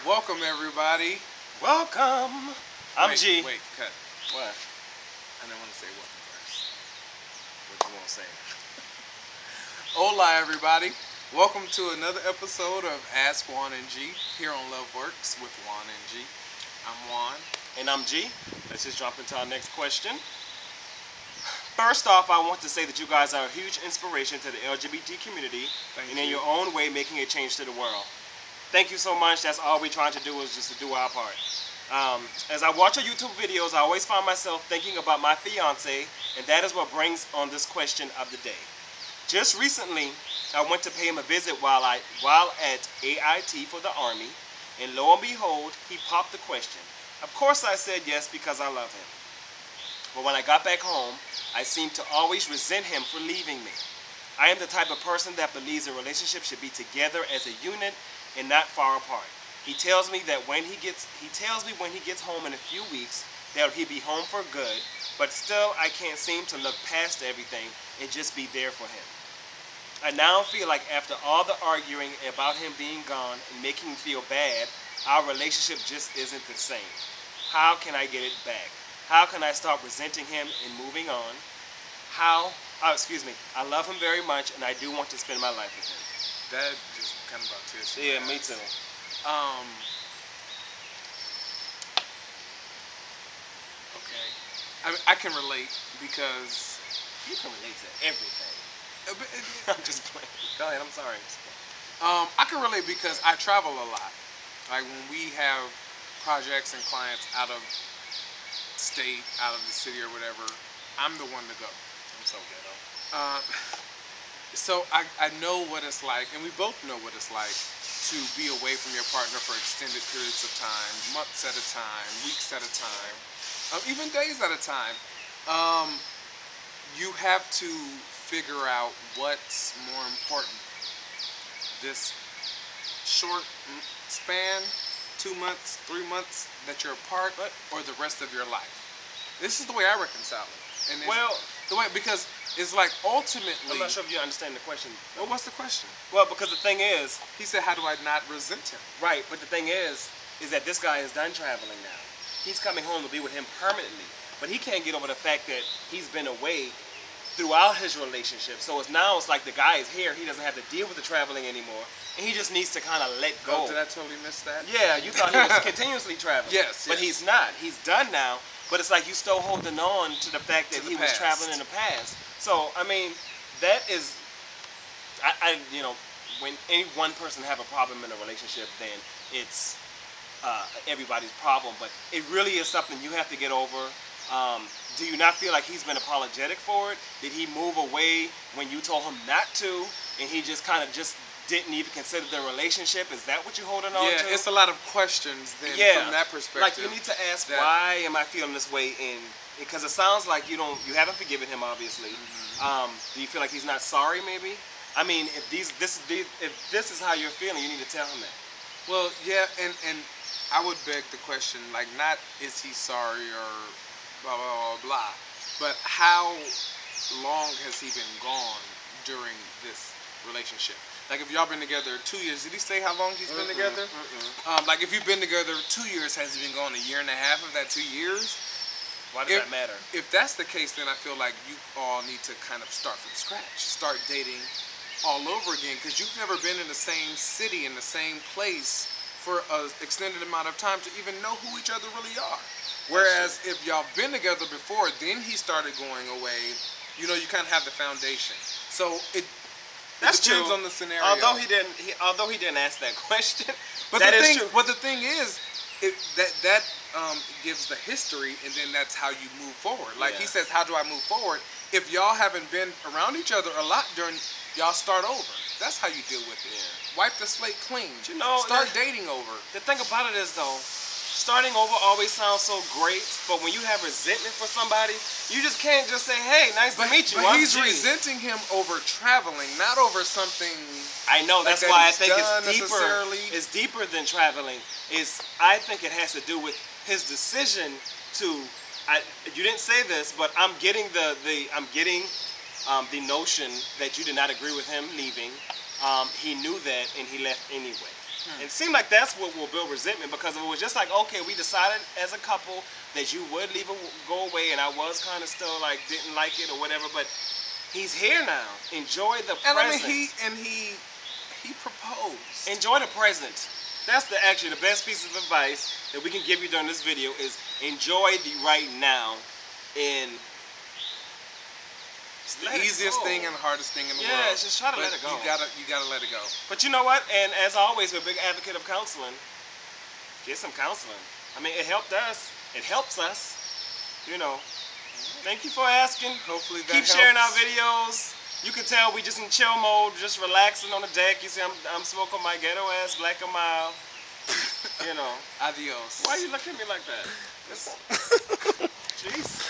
Welcome, everybody. Welcome. I'm wait, G. Wait, cut. What? I didn't want to say welcome first. What you want to say? Hola, everybody. Welcome to another episode of Ask Juan and G here on LoveWorks with Juan and G. I'm Juan. And I'm G. Let's just jump into our next question. First off, I want to say that you guys are a huge inspiration to the LGBT community and in your own way making a change to the world. Thank you so much. That's all we're trying to do is just to do our part. As I watch your YouTube videos, I always find myself thinking about my fiance, and that is what brings on this question of the day. Just recently, I went to pay him a visit while at AIT for the Army, and lo and behold, he popped the question. Of course I said yes because I love him. But when I got back home, I seemed to always resent him for leaving me. I am the type of person that believes a relationship should be together as a unit and not far apart. He tells me when he gets home in a few weeks that he'll be home for good, but still I can't seem to look past everything and just be there for him. I now feel like after all the arguing about him being gone and making me feel bad, our relationship just isn't the same. How can I get it back? How can I stop resenting him and moving on? I love him very much and I do want to spend my life with him. That just kind of brought tears to Yeah, my me eyes. too. Okay. I can relate because You can relate to everything. uh, but, I'm just playing. Go ahead, I'm sorry. I can relate because I travel a lot. Like when we have projects and clients out of state, out of the city or whatever, I'm the one to go. I'm so ghetto. Uh, so I know what it's like, and we both know what it's like to be away from your partner for extended periods of time, months at a time, weeks at a time, even days at a time. You have to figure out what's more important. This short span, 2 months, 3 months that you're apart, or the rest of your life. This is the way I reconcile it. And because it's like ultimately. I'm not sure if you understand the question. Well, what's the question? Well, because the thing is, He said, "How do I not resent him?" right, but the thing is that this guy is done traveling now. He's coming home to be with him permanently. But he can't get over the fact that he's been away throughout his relationship. So it's like the guy is here. He doesn't have to deal with the traveling anymore. And he just needs to kind of let go. Oh, did I totally miss that? Yeah, you thought he was continuously traveling. Yes, But yes. he's not. He's done now. But it's like you still holding on to the fact that To the he was past. traveling in the past. So, I mean, that is, when any one person have a problem in a relationship, then it's everybody's problem. But it really is something you have to get over. Do you not feel like he's been apologetic for it? Did he move away when you told him not to, and he just kind of just didn't even consider the relationship? Is that what you're holding on to? Yeah, it's a lot of questions then from that perspective. Like you need to ask, why am I feeling this way? Because it sounds like you haven't forgiven him, obviously. Do you feel like he's not sorry? Maybe. I mean, if this is how you're feeling, you need to tell him that. Well, yeah, and I would beg the question, like, not is he sorry or blah blah blah blah, but how long has he been gone during this relationship? Like, if y'all been together 2 years, did he say how long he's been together? Like, if you've been together 2 years, has he been gone a year and a half of that 2 years? Why does that matter? If that's the case, then I feel like you all need to kind of start from scratch. Start dating all over again, because you've never been in the same city, in the same place for an extended amount of time to even know who each other really are. Whereas if y'all been together before, then he started going away, you kind of have the foundation. So it That's depends true. on the scenario. Although he didn't ask that question, But that the is thing, true. But the thing is, that gives the history, and then that's how you move forward. Like he says, how do I move forward? If y'all haven't been around each other a lot y'all start over. That's how you deal with it. Yeah. Wipe the slate clean. Start dating over. The thing about it is, though, starting over always sounds so great, but when you have resentment for somebody, you just can't just say, "Hey, nice to meet you." But I'm he's G." resenting him over traveling, not over something. I know, like that's that why I he's think done it's deeper. necessarily. It's deeper than traveling. I think it has to do with his decision to. You didn't say this, but I'm getting the notion that you did not agree with him leaving. He knew that, and he left anyway. It seemed like that's what will build resentment, because it was just like, okay, we decided as a couple that you would leave go away, and I was kind of still like didn't like it or whatever, but he's here now. Enjoy the And present. I mean, he proposed. Enjoy the present. That's actually the best piece of advice that we can give you during this video is enjoy the right now. And it's the easiest thing and the hardest thing in the world. Yeah, just try to let it go. You gotta let it go. But you know what? And as always, we're a big advocate of counseling. Get some counseling. I mean, it helped us. It helps us. You know. Thank you for asking. Hopefully that Keep helps. sharing our videos. You can tell we just in chill mode, just relaxing on the deck. You see, I'm smoking my ghetto ass Black and Mild. You know. Adios. Why you looking at me like that? Jeez.